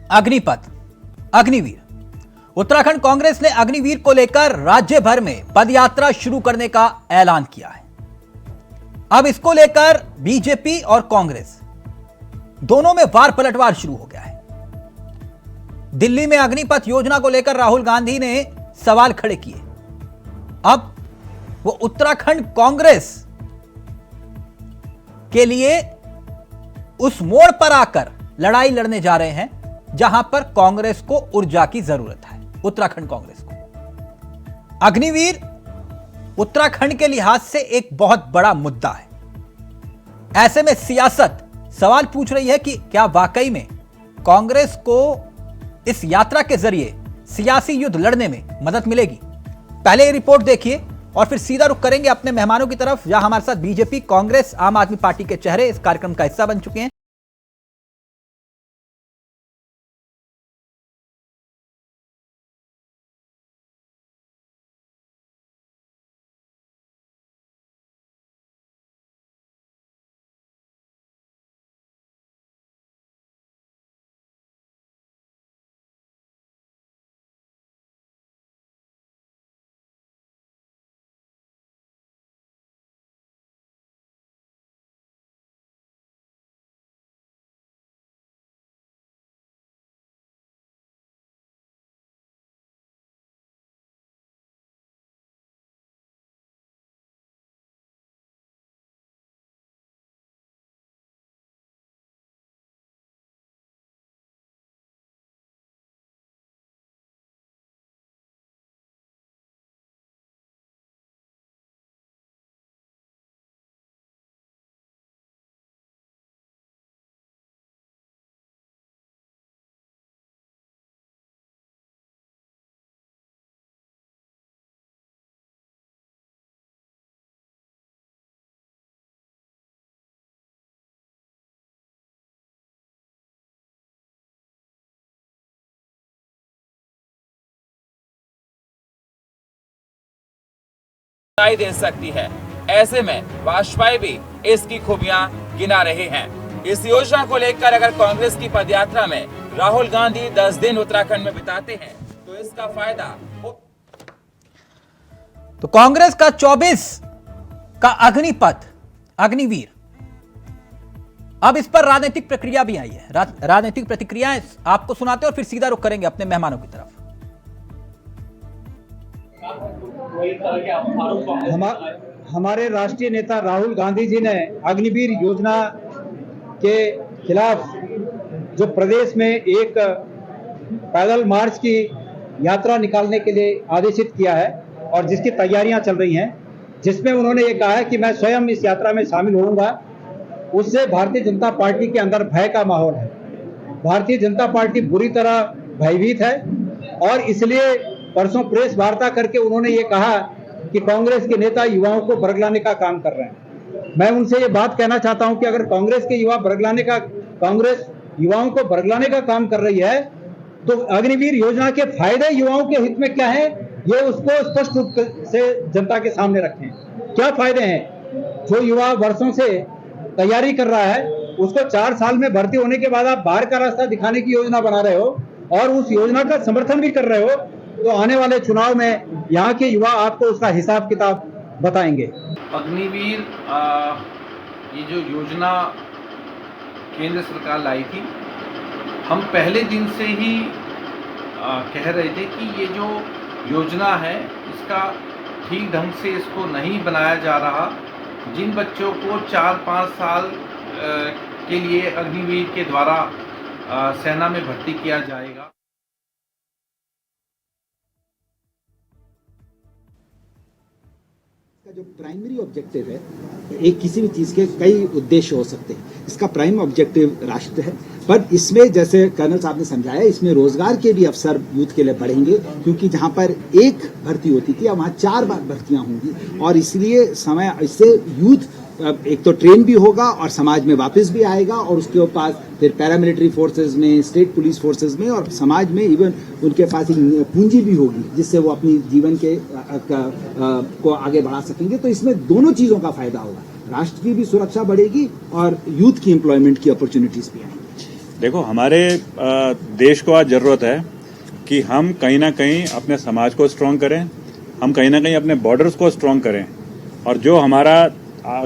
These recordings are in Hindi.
अग्निपथ, अग्निवीर। उत्तराखंड कांग्रेस ने अग्निवीर को लेकर राज्य भर में पदयात्रा शुरू करने का ऐलान किया है। अब इसको लेकर बीजेपी और कांग्रेस दोनों में वार पलटवार शुरू हो गया है। दिल्ली में अग्निपथ योजना को लेकर राहुल गांधी ने सवाल खड़े किए। अब वो उत्तराखंड कांग्रेस के लिए उस मोड़ पर आकर लड़ाई लड़ने जा रहे हैं जहां पर कांग्रेस को ऊर्जा की जरूरत है। उत्तराखंड कांग्रेस को अग्निवीर उत्तराखंड के लिहाज से एक बहुत बड़ा मुद्दा है। ऐसे में सियासत सवाल पूछ रही है कि क्या वाकई में कांग्रेस को इस यात्रा के जरिए सियासी युद्ध लड़ने में मदद मिलेगी। पहले ये रिपोर्ट देखिए और फिर सीधा रुख करेंगे अपने मेहमानों की तरफ, जहां हमारे साथ बीजेपी, कांग्रेस, आम आदमी पार्टी के चेहरे इस कार्यक्रम का हिस्सा बन चुके हैं। दे सकती है। ऐसे में वाजपेयी भी इसकी खूबियां गिना रहे हैं। इस योजना को लेकर अगर कांग्रेस की पदयात्रा में राहुल गांधी 10 दिन उत्तराखंड में बिताते हैं तो इसका फायदा तो कांग्रेस का 24 का अग्निपथ, अग्निवीर, अब इस पर राजनीतिक प्रक्रिया भी आई है। राजनीतिक प्रतिक्रियाएं आपको सुनाते और फिर सीधा रुख करेंगे अपने मेहमानों की तरफ। हमारे राष्ट्रीय नेता राहुल गांधी जी ने अग्निवीर योजना के खिलाफ जो प्रदेश में एक पैदल मार्च की यात्रा निकालने के लिए आदेशित किया है और जिसकी तैयारियां चल रही हैं, जिसमें उन्होंने ये कहा है कि मैं स्वयं इस यात्रा में शामिल होऊंगा, उससे भारतीय जनता पार्टी के अंदर भय का माहौल है। भारतीय जनता पार्टी बुरी तरह भयभीत है और इसलिए परसों प्रेस वार्ता करके उन्होंने ये कहा कि कांग्रेस के नेता युवाओं को बरगलाने का काम कर रहे हैं। मैं उनसे ये बात कहना चाहता हूं कि अगर कांग्रेस के कांग्रेस युवाओं को बरगलाने का काम कर रही है तो अग्निवीर योजना के फायदे युवाओं के हित में क्या है, ये उसको स्पष्ट रूप से जनता के सामने रखें। क्या फायदे हैं? जो युवा वर्षों से तैयारी कर रहा है उसको 4 साल में भर्ती होने के बाद आप बाहर का रास्ता दिखाने की योजना बना रहे हो और उस योजना का समर्थन भी कर रहे हो, तो आने वाले चुनाव में यहाँ के युवा आपको उसका हिसाब किताब बताएंगे। अग्निवीर ये जो योजना केंद्र सरकार लाई थी, हम पहले दिन से ही कह रहे थे कि ये जो योजना है इसका ठीक ढंग से इसको नहीं बनाया जा रहा। जिन बच्चों को 4-5 साल के लिए अग्निवीर के द्वारा सेना में भर्ती किया जाएगा। जो प्राइमरी ऑब्जेक्टिव है, एक किसी भी चीज के कई उद्देश्य हो सकते हैं। इसका प्राइम ऑब्जेक्टिव राष्ट्र है, पर इसमें जैसे कर्नल साहब ने समझाया, इसमें रोजगार के भी अवसर यूथ के लिए बढ़ेंगे, क्योंकि जहां पर एक भर्ती होती थी अब वहां 4 बार भर्तियां होंगी और इसलिए इससे यूथ एक तो ट्रेन भी होगा और समाज में वापस भी आएगा और उसके पास फिर पैरामिलिट्री फोर्सेज में, स्टेट पुलिस फोर्सेज में और समाज में इवन उनके पास एक पूंजी भी होगी जिससे वो अपनी जीवन के को आगे बढ़ा सकेंगे। तो इसमें दोनों चीजों का फायदा होगा, राष्ट्र की भी सुरक्षा बढ़ेगी और यूथ की एम्प्लॉयमेंट की अपॉर्चुनिटीज भी आएंगी। देखो, हमारे देश को आज ज़रूरत है कि हम कहीं ना कहीं अपने समाज को स्ट्रॉन्ग करें, हम कहीं ना कहीं अपने बॉर्डर्स को स्ट्रॉन्ग करें, और जो हमारा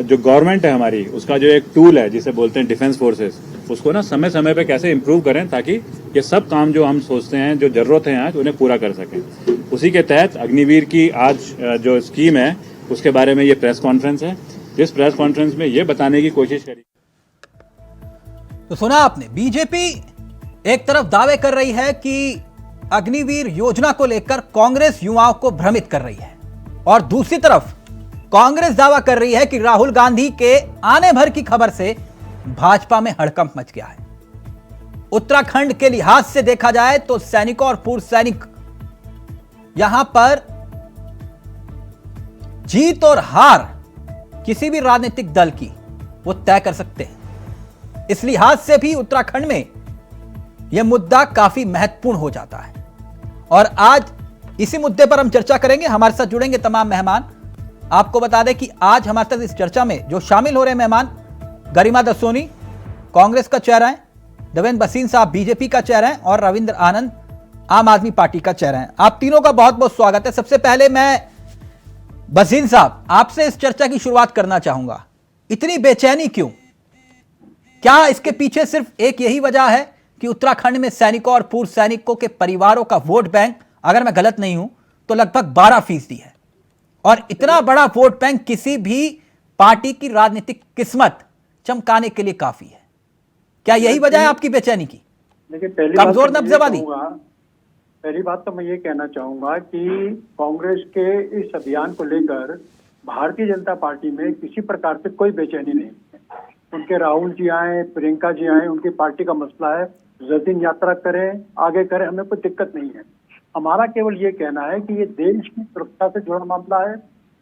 जो गवर्नमेंट है हमारी, उसका जो एक टूल है जिसे बोलते हैं डिफेंस फोर्सेस, उसको ना समय समय पे कैसे इम्प्रूव करें ताकि ये सब काम जो हम सोचते हैं, जो ज़रूरत है आज, उन्हें पूरा कर सकें। उसी के तहत अग्निवीर की आज जो स्कीम है उसके बारे में ये प्रेस कॉन्फ्रेंस है, जिस प्रेस कॉन्फ्रेंस में ये बताने की कोशिश करी। तो सुना आपने, बीजेपी एक तरफ दावे कर रही है कि अग्निवीर योजना को लेकर कांग्रेस युवाओं को भ्रमित कर रही है, और दूसरी तरफ कांग्रेस दावा कर रही है कि राहुल गांधी के आने भर की खबर से भाजपा में हड़कंप मच गया है। उत्तराखंड के लिहाज से देखा जाए तो सैनिकों और पूर्व सैनिक यहां पर जीत और हार किसी भी राजनीतिक दल की वो तय कर सकते हैं। इस लिहाज से भी उत्तराखंड में यह मुद्दा काफी महत्वपूर्ण हो जाता है, और आज इसी मुद्दे पर हम चर्चा करेंगे। हमारे साथ जुड़ेंगे तमाम मेहमान। आपको बता दें कि आज हमारे साथ इस चर्चा में जो शामिल हो रहे मेहमान, गरिमा दसोनी कांग्रेस का चेहरा है, देवेंद्र भसीन साहब बीजेपी का चेहरा है, और रविंद्र आनंद आम आदमी पार्टी का चेहरा है। आप तीनों का बहुत बहुत स्वागत है। सबसे पहले मैं भसीन साहब आपसे इस चर्चा की शुरुआत करना चाहूंगा। इतनी बेचैनी क्यों? क्या इसके पीछे सिर्फ एक यही वजह है कि उत्तराखंड में सैनिकों और पूर्व सैनिकों के परिवारों का वोट बैंक, अगर मैं गलत नहीं हूं तो लगभग 12% है, और इतना बड़ा वोट बैंक किसी भी पार्टी की राजनीतिक किस्मत चमकाने के लिए काफी है? क्या यही वजह है आपकी बेचैनी की? देखिए, कमजोर नब्जवादी? पहली बात तो मैं ये कहना चाहूंगा कि कांग्रेस के इस अभियान को लेकर भारतीय जनता पार्टी में किसी प्रकार से कोई बेचैनी नहीं है। उनके राहुल जी आए, प्रियंका जी आए, उनकी पार्टी का मसला है, जल्दी यात्रा करें, आगे करें, हमें कोई दिक्कत नहीं है। हमारा केवल ये कहना है कि ये देश की सुरक्षा से जुड़ा मामला है,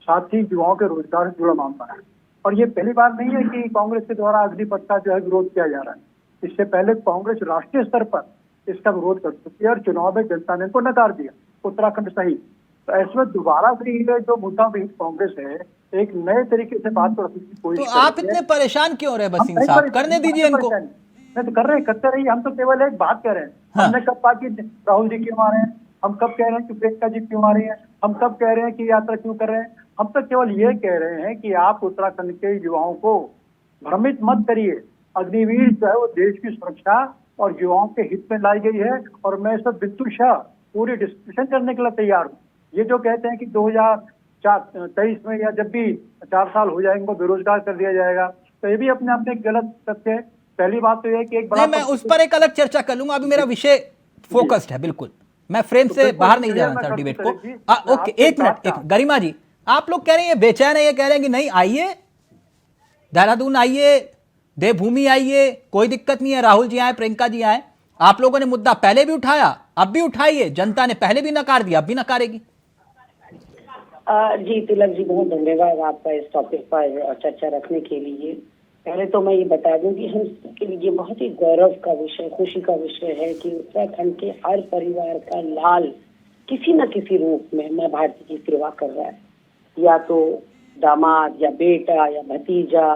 साथ ही युवाओं के रोजगार से जुड़ा मामला है, और ये पहली बार नहीं है कि कांग्रेस के द्वारा अग्निपथ का जो है विरोध किया जा रहा है। इससे पहले कांग्रेस राष्ट्रीय स्तर पर इसका विरोध कर चुकी है, और चुनाव में जनता ने इनको नकार दिया, उत्तराखंड सहित। तो ऐसे दुबारा से ये जो मुद्दा विहीन कांग्रेस है, एक नए तरीके से बात को रखने की कोशिश तो आप इतने परेशान क्यों रहे भसीन साहब? करने दीजिए इनको। नहीं तो कर रहे हैं, करते रहिए। हम तो केवल एक बात कह रहे हैं। हाँ। हमने कब कहा कि राहुल जी क्यों आ रहे हैं, हम कब कह रहे हैं कि प्रियंका जी क्यों आ रही है, हम कब कह रहे हैं कि यात्रा क्यों कर रहे हैं? हम तो केवल ये कह रहे हैं कि आप उत्तराखंड के युवाओं को भ्रमित मत करिए। अग्निवीर जो है वो देश की सुरक्षा और युवाओं के हित में लाई गई है, और मैं सब बिल्कुल पूरी डिस्कशन करने के लिए तैयार हूँ। ये जो कहते हैं कि 2023 में या जब भी 4 साल हो जाएंगे वो बेरोजगार कर दिया जाएगा, तो ये भी अपने आप में एक गलत तथ्य है। पहली बात तो ये कि एक बड़ा, मैं उस पर एक अलग चर्चा कर लूंगा। अभी मेरा विषय फोकस्ड है, बिल्कुल मैं फ्रेम से बाहर नहीं जाना चाहता डिबेट को। ओके, एक मिनट। गरिमा जी, आप लोग कह रहे हैं बेचैन है, ये कह रहे हैं कि नहीं आइए, देहरादून आइए, देवभूमि आइए, कोई दिक्कत नहीं है, राहुल जी आए, प्रियंका जी आए। आप लोगों ने मुद्दा पहले भी उठाया, अब भी उठाइए, जनता ने पहले भी नकार दिया, अब भी नकारेगी। जी तिलक जी, बहुत धन्यवाद आपका इस टॉपिक पर चर्चा रखने के लिए। पहले तो मैं ये बता दूं कि हम सबके लिए बहुत ही गौरव का विषय, खुशी का विषय है कि उत्तराखंड के हर परिवार का लाल किसी न किसी रूप में मां भारती की सेवा कर रहा है, या तो दामाद या बेटा या भतीजा,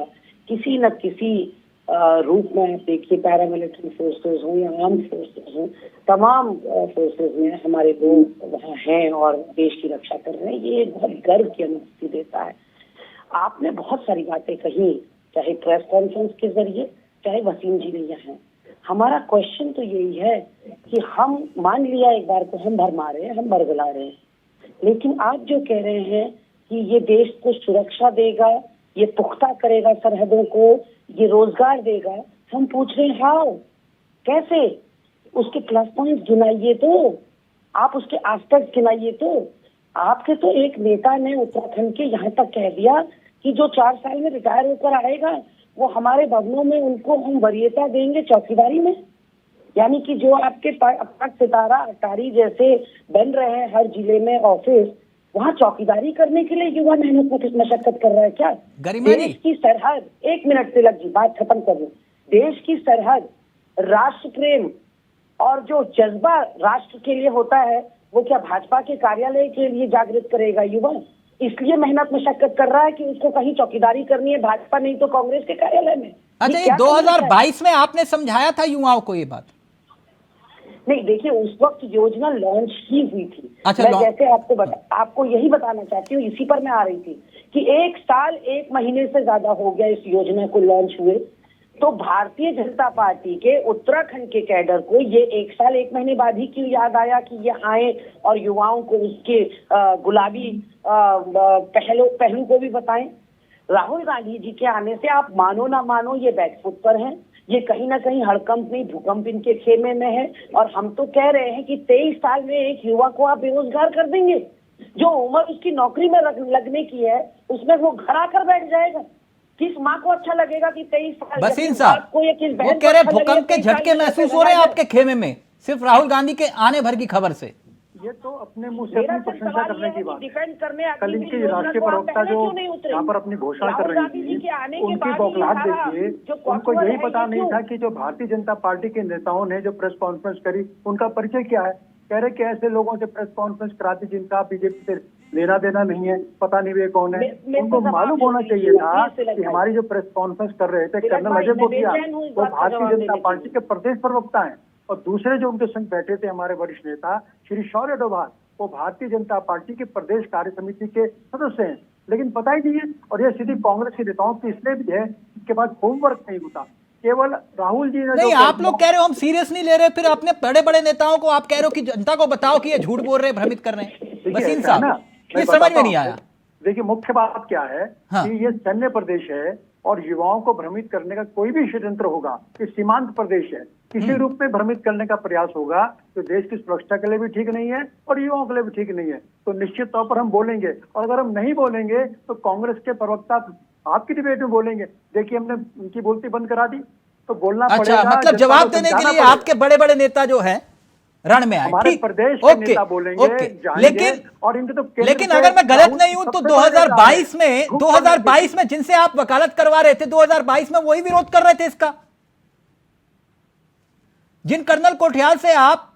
किसी न किसी रूप में। आप देखिए, पैरामिलिट्री फोर्सेस हों या आर्म फोर्सेस हों, तमाम फोर्सेस में हमारे लोग वहाँ हैं और देश की रक्षा कर रहे हैं। ये बहुत गर्व की अनुभूति देता है। आपने बहुत सारी बातें कही, चाहे प्रेस कॉन्फ्रेंस के जरिए, चाहे वसीम जी ने यहाँ। हमारा क्वेश्चन तो यही है कि हम मान लिया एक बार को हम भरमा रहे हैं, हम बरगला रहे हैं, लेकिन आप जो कह रहे हैं कि ये देश को सुरक्षा देगा, ये पुख्ता करेगा सरहदों को, ये रोजगार देगा, हम पूछ रहे हैं हाउ, कैसे? उसके प्लस पॉइंट गिनाइए, तो आप उसके एस्पेक्ट गिनाइए। तो आपके तो एक नेता ने उत्तराखंड के यहाँ तक कह दिया कि जो 4 साल में रिटायर होकर आएगा वो हमारे भवनों में उनको हम वरीयता देंगे चौकीदारी में। यानी कि जो आपके पाक सितारा अटारी जैसे बन रहे हैं हर जिले में ऑफिस, वहाँ चौकीदारी करने के लिए युवा मेहनत में कुछ मशक्कत कर रहा है क्या? देश की सरहद, एक मिनट तिलक जी, बात खत्म कर लूं। देश की सरहद, राष्ट्र प्रेम और जो जज्बा राष्ट्र के लिए होता है, वो क्या भाजपा के कार्यालय के लिए जागृत करेगा युवा? इसलिए मेहनत मशक्कत कर रहा है कि उसको कहीं चौकीदारी करनी है, भाजपा नहीं तो कांग्रेस के कार्यालय में। अच्छा, ये क्या समझ आता है? 2022 में आपने समझाया था युवाओं को ये बात? नहीं, देखिए उस वक्त योजना लॉन्च ही हुई थी। अच्छा, मैं जैसे आपको यही बताना चाहती हूँ, इसी पर मैं आ रही थी कि 1 साल 1 महीने से ज्यादा हो गया इस योजना को लॉन्च हुए। तो भारतीय जनता पार्टी के उत्तराखंड के कैडर को ये 1 साल 1 महीने बाद ही क्यों याद आया कि ये आए और युवाओं को उसके गुलाबी पहलू को भी बताएं। राहुल गांधी जी के आने से आप मानो ना मानो ये बैकफुट पर हैं। ये कहीं ना कहीं हड़कंप नहीं भूकंप इनके खेमे में है। और हम तो कह रहे हैं कि 23 साल में एक युवा को आप बेरोजगार कर देंगे। जो उम्र उसकी नौकरी में लगने की है उसमें वो घर आकर बैठ जाएगा। किस माँ को अच्छा लगेगा कि 23 साल बसीन साहब, वो कह रहे भूकंप के झटके महसूस हो रहे हैं आपके खेमे में सिर्फ राहुल गांधी के आने भर की खबर से। ये तो अपने मुंह से अपनी प्रशंसा करने की बात है। कल इनके राष्ट्रीय प्रवक्ता जो यहाँ पर अपनी घोषणा कर रही थी, उनकी बौखलाहट देखिए। उनको यही पता नहीं था कि जो भारतीय जनता पार्टी के नेताओं ने जो प्रेस कॉन्फ्रेंस करी उनका परिचय क्या है। कह रहे कि ऐसे लोगों से प्रेस कॉन्फ्रेंस कराती जिनका बीजेपी से लेना देना नहीं है, पता नहीं वे कौन है। उनको मालूम होना चाहिए था कि हमारी जो प्रेस कॉन्फ्रेंस कर रहे थे कर्नल अजय भूटिया, वो भारतीय जनता पार्टी के प्रदेश प्रवक्ता है। और दूसरे जो उनके संग बैठे थे हमारे वरिष्ठ नेता श्री शौर्य डोभाल, वो भारतीय जनता पार्टी के प्रदेश कार्य समिति के सदस्य हैं। लेकिन पता ही नहीं है। और ये सीधी कांग्रेस के नेताओं की इसलिए भी है, इसके बाद होमवर्क नहीं होता। केवल राहुल जी ने नहीं, आप लोग कह रहे हो हम सीरियस नहीं ले रहे, फिर अपने बड़े बड़े नेताओं को आप कह रहे हो कि जनता को बताओ कि ये झूठ बोल रहे हैं, भ्रमित कर रहे हैं। वसीम साहब, ये समझ में नहीं आया। देखिए मुख्य बात क्या है कि ये सैन्य प्रदेश है और युवाओं को भ्रमित करने का कोई भी षड्यंत्र होगा कि सीमांत प्रदेश है, किसी रूप में भ्रमित करने का प्रयास होगा तो देश की सुरक्षा के लिए भी ठीक नहीं है और युवाओं के लिए भी ठीक नहीं है। तो निश्चित तौर पर हम बोलेंगे। और अगर हम नहीं बोलेंगे तो कांग्रेस के प्रवक्ता आपकी डिबेट में बोलेंगे। देखिए हमने उनकी बोलती बंद करा दी तो बोलना पड़ेगा। अच्छा, मतलब जवाब देने के लिए आपके बड़े बड़े नेता जो हैं रण में आए, हमारे प्रदेश के नेता बोलेंगे, लेकिन और इनके तो लेकिन अगर मैं गलत नहीं हूं तो 2022 में जिनसे आप वकालत करवा रहे थे 2022 में वही विरोध कर रहे थे इसका। जिन कर्नल कोठियाल से आप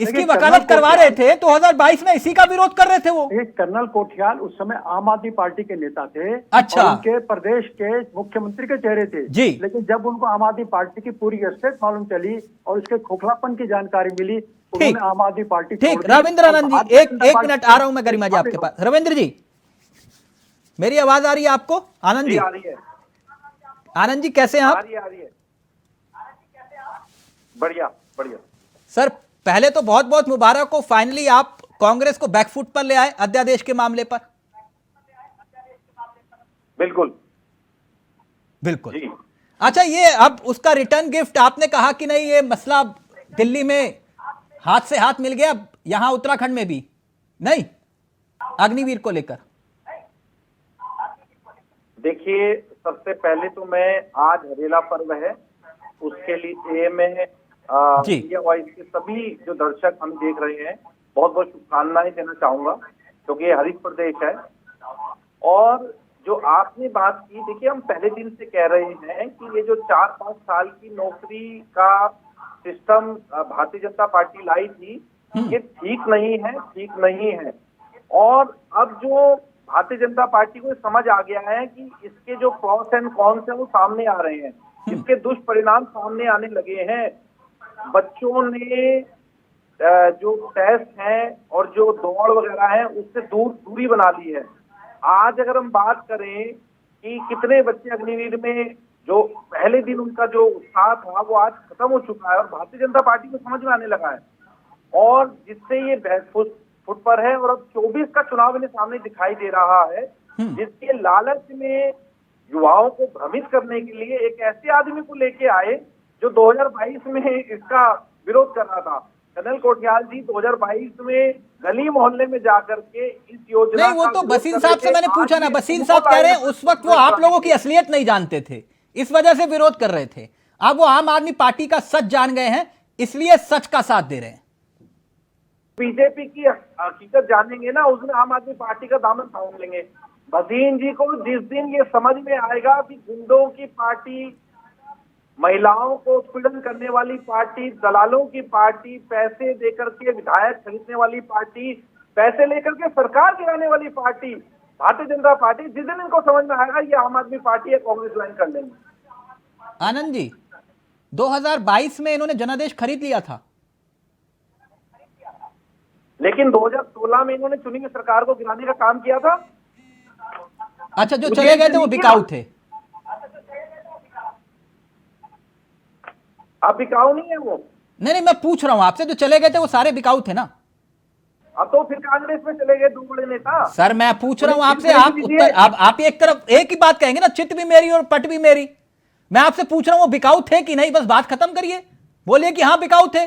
इसकी वकालत करवा रहे थे 2022 में इसी का विरोध कर रहे थे वो। एक कर्नल कोठियाल उस समय आम आदमी पार्टी के नेता थे। अच्छा। और उनके प्रदेश के मुख्यमंत्री के चेहरे थे जी। लेकिन जब उनको आम आदमी पार्टी की पूरी एस्टेट मालूम चली और उसके खोखलापन की जानकारी मिली, उन्होंने आम आदमी पार्टी। ठीक, रविंद्र आनंद जी, एक मिनट आ रहा हूं मैं गरिमा जी आपके पास। रविंद्र जी, मेरी आवाज आ रही है आपको? आनंद जी, आ रही है। आनंद जी कैसे हैं आप? आ रही है। बढ़िया बढ़िया सर, पहले तो बहुत बहुत मुबारक हो, फाइनली आप कांग्रेस को बैकफुट पर ले आए अध्यादेश के मामले पर। बिल्कुल बिल्कुल। अच्छा, ये अब उसका रिटर्न गिफ्ट आपने कहा कि नहीं, ये मसला दिल्ली में हाथ से हाथ मिल गया, यहां उत्तराखंड में भी नहीं, अग्निवीर को लेकर। देखिए, सबसे पहले तो मैं आज हरेला पर्व है उसके लिए मैं इंडिया वॉइस के सभी जो दर्शक हम देख रहे हैं बहुत बहुत शुभकामनाएं देना चाहूंगा क्योंकि ये हरित प्रदेश है। और जो आपने बात की, देखिए हम पहले दिन से कह रहे हैं कि ये जो 4-5 साल की नौकरी का सिस्टम भारतीय जनता पार्टी लाई थी ये ठीक नहीं है। और अब जो भारतीय जनता पार्टी को समझ आ गया है कि इसके जो प्रॉस एंड कॉन्स हैं वो सामने आ रहे हैं, इसके दुष्परिणाम सामने आने लगे हैं। बच्चों ने जो टेस्ट हैं और जो दौड़ वगैरह है उससे दूरी बना ली है। आज अगर हम बात करें कि कितने बच्चे अग्निवीर में जो पहले दिन उनका जो उत्साह था वो आज खत्म हो चुका है और भारतीय जनता पार्टी को समझ में आने लगा है और जिससे ये फुट पर है। और अब 24 का चुनाव इन्हें सामने दिखाई दे रहा है जिसके लालच में युवाओं को भ्रमित करने के लिए एक ऐसे आदमी को लेके आए जो 2022 में इसका विरोध कर रहा था। कर्नल कोठियाल जी 2022 में गली मोहल्ले में जाकर के इस योजना नहीं, वो तो बसीन साहब से मैंने पूछा ना, बसीन साहब कह रहे हैं उस वक्त वो आप लोगों की असलियत नहीं जानते थे, इस वजह से विरोध कर रहे थे। अब वो आम आदमी पार्टी का सच जान गए हैं, इसलिए सच का साथ दे रहे हैं। बीजेपी की हकीकत जानेंगे ना, उसमें आम आदमी पार्टी का दामन थाम लेंगे। बसीन जी को जिस दिन ये समझ में आएगा कि गुंडों की पार्टी, महिलाओं को उत्पीड़न करने वाली पार्टी, दलालों की पार्टी, पैसे देकर के विधायक खरीदने वाली पार्टी, पैसे लेकर के सरकार गिराने वाली पार्टी भारतीय जनता पार्टी, जिस दिन इनको समझ में आएगा ये आम आदमी पार्टी या कांग्रेस ज्वाइन कर लेंगे। आनंद जी, 2022 में इन्होंने जनादेश खरीद लिया था, लेकिन 2016 में इन्होंने चुनी हुई सरकार को गिराने का काम किया था। अच्छा, जो चले गए थे वो बिकाऊ थे। अब बिकाऊ नहीं है वो। नहीं, मैं पूछ रहा हूं आपसे, जो चले गए थे वो सारे बिकाऊ थे ना? अब तो फिर कांग्रेस में चले गए 2 बड़े नेता। सर मैं पूछ रहा हूं आपसे, आप एक तरफ एक ही बात कहेंगे ना, चित भी मेरी और पट भी मेरी। मैं आपसे पूछ रहा हूं वो बिकाऊ थे कि नहीं, बस बात खत्म करिए। बोलिए कि हाँ बिकाऊ थे,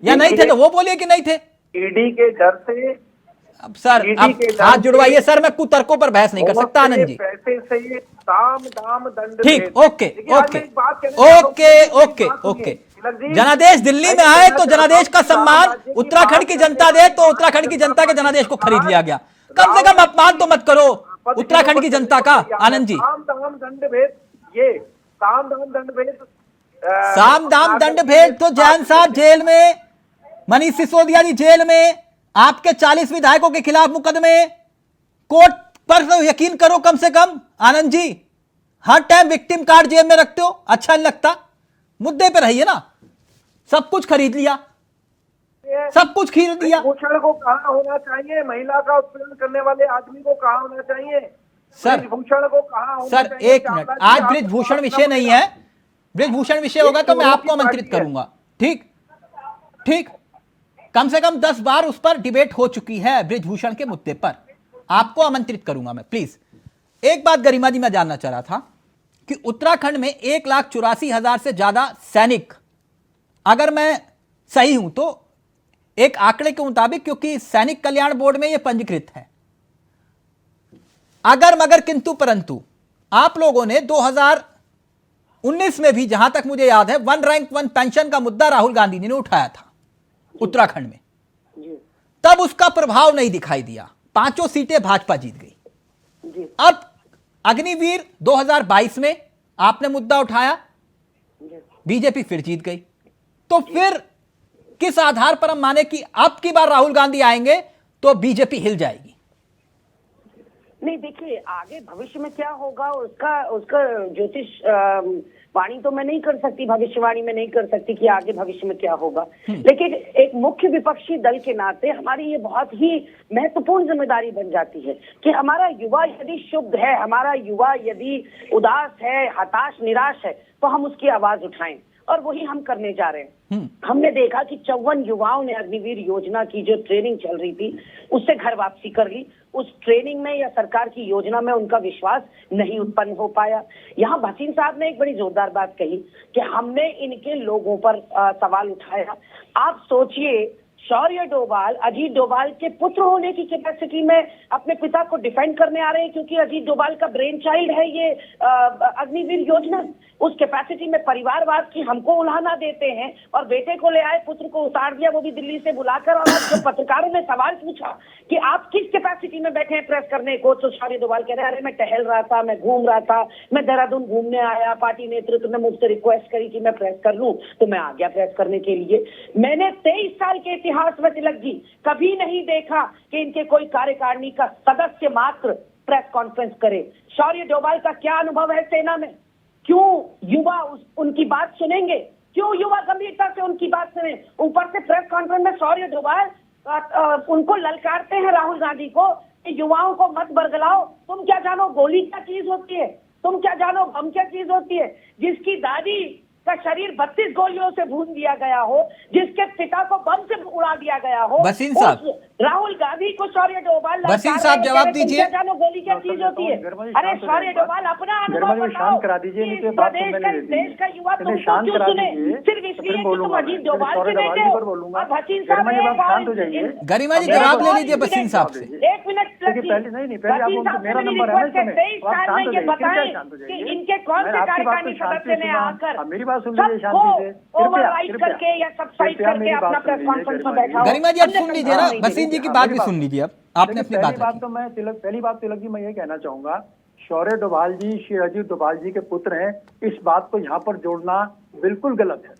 या नहीं थे तो वो बोलिए कि नहीं थे। ईडी के डर से, अब सर आप हाथ जुड़वाइए सर, मैं कुतर्कों पर बहस नहीं कर सकता आनंद जी। पैसे से साम दाम दंड। ठीक, okay okay okay okay okay. जनादेश दिल्ली में आए तो जनादेश का सम्मान उत्तराखंड की जनता दे, तो उत्तराखंड की जनता के जनादेश को खरीद लिया गया। कम से कम अपमान तो मत करो उत्तराखंड की जनता का आनंद जी। साम दाम दंड भेद, ये साम दाम दंड भेद, साम दाम दंड भेद तो जैन साहब जेल में, मनीष सिसोदिया जी जेल में, आपके 40 विधायकों के खिलाफ मुकदमे, कोर्ट पर तो यकीन करो कम से कम आनंद जी। हर टाइम विक्टिम कार्ड जेब में रखते हो, अच्छा नहीं लगता, मुद्दे पे रहिए ना। सब कुछ खरीद लिया, सब कुछ खरीद लिया। भूषण को कहाँ होना चाहिए, महिला का उत्पीड़न करने वाले आदमी को कहाँ होना चाहिए सर? भूषण को कहाँ होना सर चाहिए? एक मिनट, आज ब्रिजभूषण विषय नहीं है, ब्रिजभूषण विषय होगा तो मैं आपको आमंत्रित करूंगा। ठीक ठीक, कम से कम 10 बार उस पर डिबेट हो चुकी है ब्रिजभूषण के मुद्दे पर, आपको आमंत्रित करूंगा मैं। प्लीज एक बात गरिमा जी मैं जानना चाह रहा था कि उत्तराखंड में 1,84,000 से ज्यादा सैनिक, अगर मैं सही हूं तो एक आंकड़े के मुताबिक, क्योंकि सैनिक कल्याण बोर्ड में यह पंजीकृत है, अगर मगर किंतु परंतु आप लोगों ने 2019 में भी, जहां तक मुझे याद है, 1 रैंक 1 पेंशन का मुद्दा राहुल गांधी जी ने उठाया था उत्तराखंड में, तब उसका प्रभाव नहीं दिखाई दिया, 5 सीटें भाजपा जीत गई। अब अग्निवीर 2022 में आपने मुद्दा उठाया, बीजेपी फिर जीत गई, तो फिर किस आधार पर हम माने कि अब की बार राहुल गांधी आएंगे तो बीजेपी हिल जाएगी? नहीं, देखिए आगे भविष्य में क्या होगा उसका ज्योतिष वाणी तो मैं नहीं कर सकती, भविष्यवाणी में नहीं कर सकती कि आगे भविष्य में क्या होगा, लेकिन एक मुख्य विपक्षी दल के नाते हमारी ये बहुत ही महत्वपूर्ण जिम्मेदारी बन जाती है कि हमारा युवा यदि शुद्ध है, हमारा युवा यदि उदास है, हताश निराश है, तो हम उसकी आवाज उठाएं, और वही हम करने जा रहे हैं। हमने देखा कि 54 युवाओं ने अग्निवीर योजना की जो ट्रेनिंग चल रही थी उससे घर वापसी कर ली। उस ट्रेनिंग में या सरकार की योजना में उनका विश्वास नहीं उत्पन्न हो पाया। यहाँ भसीन साहब ने एक बड़ी जोरदार बात कही कि हमने इनके लोगों पर सवाल उठाया। आप सोचिए, शौर्य डोभाल अजीत डोभाल के पुत्र होने की कैपेसिटी में अपने पिता को डिफेंड करने आ रहे हैं, क्योंकि अजीत डोभाल का ब्रेन चाइल्ड है ये अग्निवीर योजना। उस कैपेसिटी में परिवारवाद की हमको उल्हाना देते हैं, और बेटे को ले आए, पुत्र को उतार दिया, वो भी दिल्ली से बुलाकर। और जो पत्रकारों ने सवाल पूछा कि आप किस कैपेसिटी में बैठे हैं प्रेस करने को, तो शौर्य डोभाल कह रहे, अरे मैं टहल रहा था, मैं घूम रहा था, मैं देहरादून घूमने आया, पार्टी नेतृत्व ने मुझसे रिक्वेस्ट करी कि मैं प्रेस कर लूं तो मैं आ गया प्रेस करने के लिए। मैंने 23 साल के इतिहास में तिलक जी कभी नहीं देखा कि इनके कोई कार्यकारिणी का सदस्य मात्र प्रेस कॉन्फ्रेंस करे। शौर्य डोभाल का क्या अनुभव है सेना में? क्यों युवा उनकी बात सुनेंगे? क्यों युवा गंभीरता से उनकी बात सुने? ऊपर से प्रेस कॉन्फ्रेंस में शौर्य डोभाल उनको ललकारते हैं राहुल गांधी को कि युवाओं को मत बरगलाओ, तुम क्या जानो गोली क्या चीज होती है, तुम क्या जानो बम क्या चीज होती है। जिसकी दादी का शरीर 32 गोलियों से भून दिया गया हो, जिसके पिता को बम से उड़ा दिया गया हो, वसीम साहब, राहुल गांधी को शौर्य डोभाल, वसीम साहब जवाब दीजिए। जानो गोली क्या चीज होती है। अरे शौर्य डोभाल अपना अनुभव बताओ, करा दीजिए, देश का युवा तुमको क्यों सुने? सिर्फ इसलिए कि तुम अजीत डोभाल के बेटे हो। और भसीन साहब गरिमा जी जवाब ले लीजिए वसीम साहब से। 1 मिनट मेरा नंबर है, 23 साल में ये बताएं कि इनके कौन से कार्यकारिणी सदस्य ने आकर मेरी बात सुन लीजिए शांति से, ओवरराइड करके या सब्साइड करके अपना प्रेस कॉन्फ्रेंस में बैठा हो। गरिमा जी अब सुन लीजिए ना, वसीम जी की बात भी सुन लीजिए। अब आपने अपनी बात पहली बात तिलक जी मैं ये कहना चाहूंगा, शौर्य डोभाल जी श्री अजीत डोभाल जी के पुत्र हैं, इस बात को यहाँ पर जोड़ना बिल्कुल गलत है।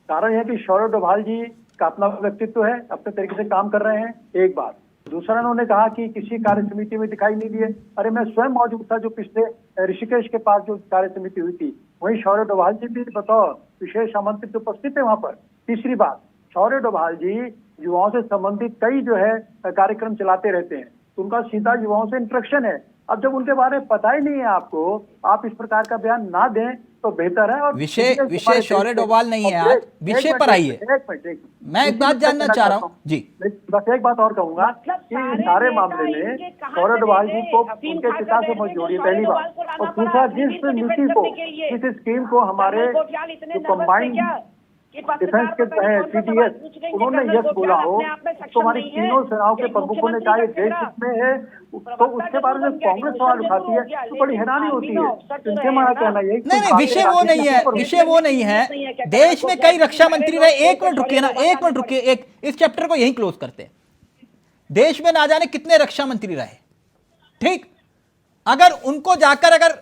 कारण यह कि शौर्य डोभाल जी का अपना व्यक्तित्व है, अपने तरीके से काम कर रहे हैं, एक बात। दूसरा उन्होंने कहा कि किसी कार्य समिति में दिखाई नहीं दिए। अरे मैं स्वयं मौजूद था जो पिछले ऋषिकेश के पास जो कार्य समिति हुई थी, वहीं शौर्य डोभाल जी भी बतौर विशेष आमंत्रित उपस्थित है वहां पर। तीसरी बात, शौर्य डोभाल जी युवाओं से संबंधित कई जो है कार्यक्रम चलाते रहते हैं, तो उनका सीधा युवाओं से इंटरेक्शन है। अब जब उनके बारे में पता ही नहीं है आपको, आप इस प्रकार का बयान ना दें तो बेहतर है। और विषय शौर्य डोभाल नहीं है, आज विषय पर आइए। मैं एक बात जानना चाह रहा हूँ जी, बस एक बात और कहूंगा कि सारे मामले में शौर्य डोभाल जी को उनके पिता से मत जोड़िए, पहली बात। और दूसरा, जिस नीति को, जिस स्कीम को हमारे जो कंबाइंड डिफेंस के CDS उन्होंने यस बोला हो, तो हमारी तीनों सेनाओं के प्रमुखों ने कहा ये देश में है, तो उसके बारे में कांग्रेस सवाल उठाती है तो बड़ी हैरानी होती है। इनसे हमारा कहना यही नहीं, विषय वो नहीं है, विषय वो नहीं है। देश में कई रक्षा मंत्री रहे। एक मिनट रुकिए ना, एक मिनट रुकिए, एक इस चैप्टर को यहीं क्लोज करते हैं। देश में ना जाने कितने रक्षा मंत्री रहे, ठीक, अगर उनको जाकर अगर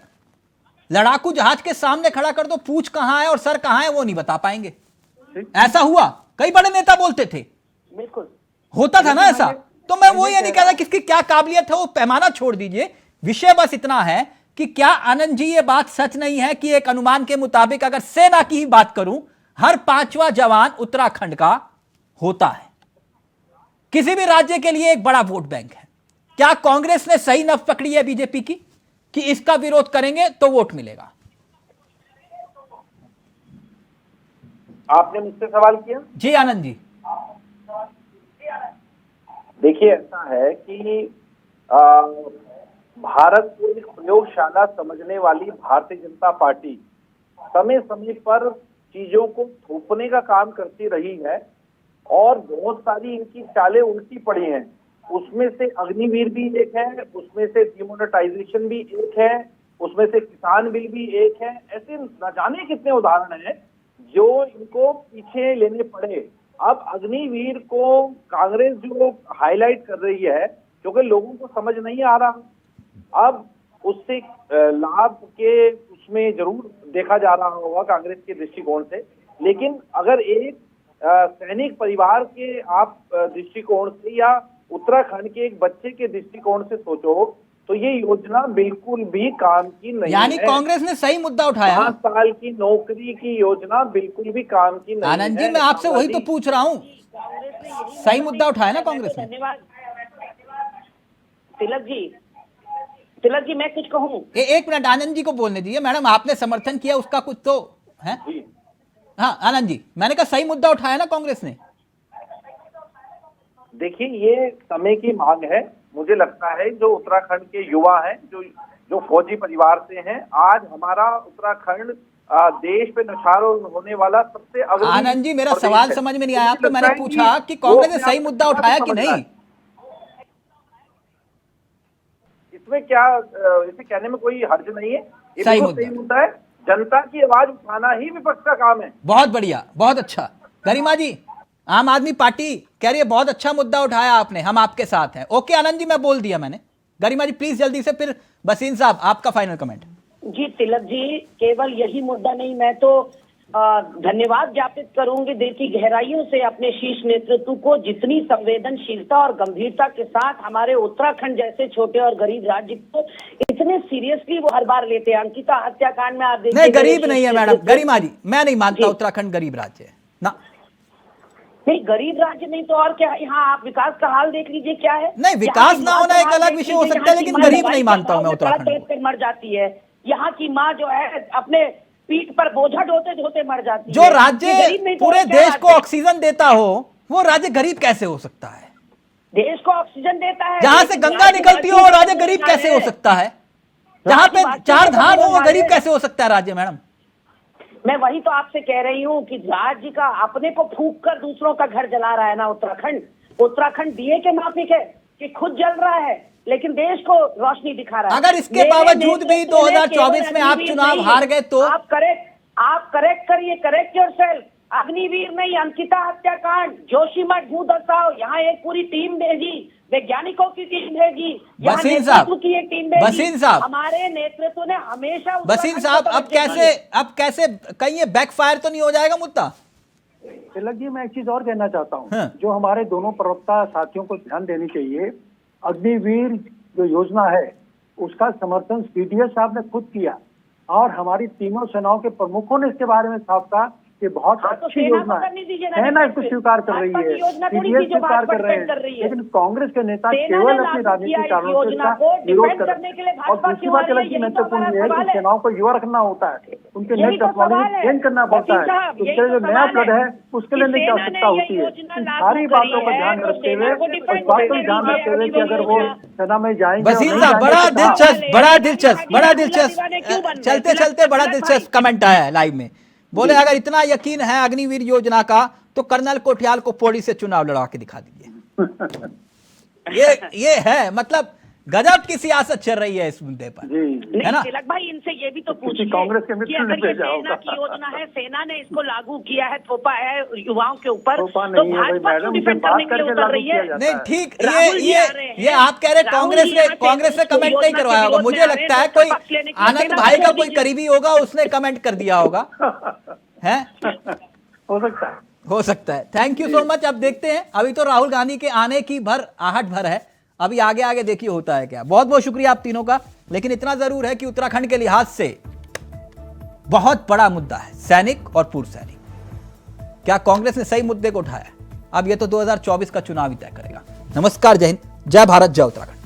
लड़ाकू जहाज के सामने खड़ा कर दो, पूछ कहां है और सर कहां है वो नहीं बता पाएंगे। ऐसा हुआ, कई बड़े नेता बोलते थे, बिल्कुल होता था ना ऐसा। तो मैं वो ये नहीं कहता किसकी क्या काबिलियत है, वो पैमाना छोड़ दीजिए। विषय बस इतना है कि क्या आनंद जी ये बात सच नहीं है कि एक अनुमान के मुताबिक, अगर सेना की ही बात करूं, हर 5वां जवान उत्तराखंड का होता है। किसी भी राज्य के लिए एक बड़ा वोट बैंक है। क्या कांग्रेस ने सही नफ पकड़ी है बीजेपी की कि इसका विरोध करेंगे तो वोट मिलेगा? आपने मुझसे सवाल किया जी आनंद जी। देखिए, ऐसा है कि भारत को एक प्रयोगशाला समझने वाली भारतीय जनता पार्टी समय समय पर चीजों को थोपने का काम करती रही है और बहुत सारी इनकी चालें उल्टी पड़ी हैं। उसमें से अग्निवीर भी एक है, उसमें से डिमोनेटाइजेशन भी एक है, उसमें से किसान बिल भी एक है। ऐसे न जाने कितने उदाहरण हैं जो इनको पीछे लेने पड़े। अब अग्निवीर को कांग्रेस जो हाईलाइट कर रही है, क्योंकि लोगों को समझ नहीं आ रहा, अब उससे लाभ के उसमें जरूर देखा जा रहा होगा कांग्रेस के दृष्टिकोण से। लेकिन अगर एक सैनिक परिवार के आप दृष्टिकोण से या उत्तराखंड के एक बच्चे के दृष्टिकोण से सोचो तो ये योजना बिल्कुल भी काम की नहीं है। यानी कांग्रेस ने सही मुद्दा उठाया। 5 साल की नौकरी की योजना बिल्कुल भी काम की नहीं है। आनंद जी, मैं आपसे वही तो पूछ रहा हूँ, सही मुद्दा उठाया ना कांग्रेस ने। धन्यवाद तिलक जी मैं कुछ कहूँ? एक मिनट आनंद जी को बोलने दीजिए। मैडम, आपने समर्थन किया उसका कुछ तो है? हाँ आनंद जी, मैंने कहा सही मुद्दा उठाया ना कांग्रेस ने। देखिए, ये समय की मांग है। मुझे लगता है जो उत्तराखंड के युवा हैं, जो फौजी परिवार से हैं, आज हमारा उत्तराखंड देश पे निछावर होने वाला सबसे अग्रणी। आनंद जी, मेरा सवाल समझ में नहीं आया आपको। मैंने पूछा कि कांग्रेस ने सही मुद्दा उठाया कि नहीं। इसमें क्या, इसे कहने में कोई हर्ज नहीं है। ये सही मुद्दा है। जनता की आवाज उठाना ही विपक्ष का काम है। बहुत बढ़िया, बहुत अच्छा। गरिमा जी, आम आदमी पार्टी कह रही है बहुत अच्छा मुद्दा उठाया आपने, हम आपके साथ हैं। ओके आनंद जी, मैं बोल दिया मैंने। गरिमा जी प्लीज जल्दी से, फिर बसीन साहब आपका फाइनल कमेंट। जी तिलक जी, केवल यही मुद्दा नहीं, मैं तो धन्यवाद ज्ञापित करूंगी दिल की गहराइयों से अपने शीर्ष नेतृत्व को, जितनी संवेदनशीलता और गंभीरता के साथ हमारे उत्तराखंड जैसे छोटे और गरीब राज्य को इतने सीरियसली वो हर बार लेते हैं। अंकिता हत्याकांड में आप देखिए, नहीं गरीब नहीं है मैडम। गरिमा जी, मैं नहीं मानता उत्तराखंड गरीब राज्य है ना। नहीं, गरीब राज्य नहीं तो और क्या। यहाँ आप विकास का हाल देख लीजिए क्या है। नहीं, विकास ना होना एक अलग विषय हो सकता है, लेकिन गरीब नहीं मानता हूं मैं उत्तराखंड को। मर जाती है यहाँ की माँ जो है, अपने पीठ पर बोझा ढोते ढोते मर जाती है। जो राज्य पूरे देश को ऑक्सीजन देता हो, वो राज्य गरीब कैसे हो सकता है? देश को ऑक्सीजन देता है, जहां से गंगा निकलती हो वो राज्य गरीब कैसे हो सकता है? जहां पे 4 धाम हो वो गरीब कैसे हो सकता है राज्य? मैडम, मैं वही तो आपसे कह रही हूँ कि राज्य का अपने को फूंक कर दूसरों का घर जला रहा है ना उत्तराखंड। उत्तराखंड दिए के माफिक है कि खुद जल रहा है, लेकिन देश को रोशनी दिखा रहा है। अगर इसके बावजूद भी 2024 में आप चुनाव हार गए तो आप करेक्ट करिए, करेक्ट योरसेल्फ। अग्निवीर नहीं, अंकिता हत्याकांड, जोशीमठ भूदसाव, यहाँ एक पूरी टीम भेजी, वैज्ञानिकों की टीम भेजी, बसीन साहब की एक टीम भेजी। बसीन साहब, हमारे नेतृत्व ने हमेशा बसीन साहब, अब कैसे कहीं ये बैकफायर तो नहीं हो जाएगा मुद्दा? तिलक जी, मैं एक चीज और कहना चाहता हूँ। हाँ। जो हमारे दोनों प्रवक्ता साथियों को ध्यान देनी चाहिए, अग्निवीर जो योजना है उसका समर्थन सीडीएस साहब ने खुद किया और हमारी तीनों सेनाओं के प्रमुखों ने इसके बारे में साफ कहा कि बहुत अच्छी योजना है। सेना इसको स्वीकार कर रही है, सीडीएस स्वीकार कर रहे हैं, लेकिन कांग्रेस के नेता केवल अपनी राजनीतिक कारणों से इसका विरोध कर रहे हैं। और दूसरी बात अलग की महत्वपूर्ण ये है कि सेनाओं को युवा रखना होता है, उनके नए टेक्नोलॉजी चेंज करना पड़ता है, उसके लिए जो नया ब्लड है उसके लिए नई आवश्यकता होती है। इन सारी बातों का ध्यान रखते हुए, उस बात को ध्यान रखते हुए कि अगर वो सेना में जाएंगे, वसीम साहब, बड़ा दिलचस्प चलते चलते बड़ा दिलचस्प कमेंट आया है लाइव में। बोले अगर इतना यकीन है अग्निवीर योजना का तो कर्नल कोठियाल को पौड़ी से चुनाव लड़ा के दिखा दीजिए। ये है, मतलब गजब की सियासत चल रही है इस मुद्दे पर, है ना? तिलक भाई, इनसे ये भी तो पूछिए कांग्रेस के कि मित्र अगर ये सेना की योजना है, सेना ने इसको लागू किया है, थोपा है युवाओं के ऊपर, तो भाजपा क्यों डिफेंड करने के लिए उतर रही है? नहीं, ठीक, ये आप कह रहे कांग्रेस ने कमेंट नहीं करवाया होगा। मुझे लगता है कोई आनंद भाई का कोई करीबी होगा, उसने कमेंट कर दिया होगा, है? हो सकता है। Thank you so much. अब देखते हैं, अभी तो राहुल गांधी के आने की आहट भर है, अभी आगे आगे देखिए होता है क्या। बहुत बहुत शुक्रिया आप तीनों का। लेकिन इतना जरूर है कि उत्तराखंड के लिहाज से बहुत बड़ा मुद्दा है सैनिक और पूर्व सैनिक। क्या कांग्रेस ने सही मुद्दे को उठाया? अब ये तो 2024 का चुनाव ही तय करेगा। नमस्कार, जय हिंद, जय भारत, जय उत्तराखंड।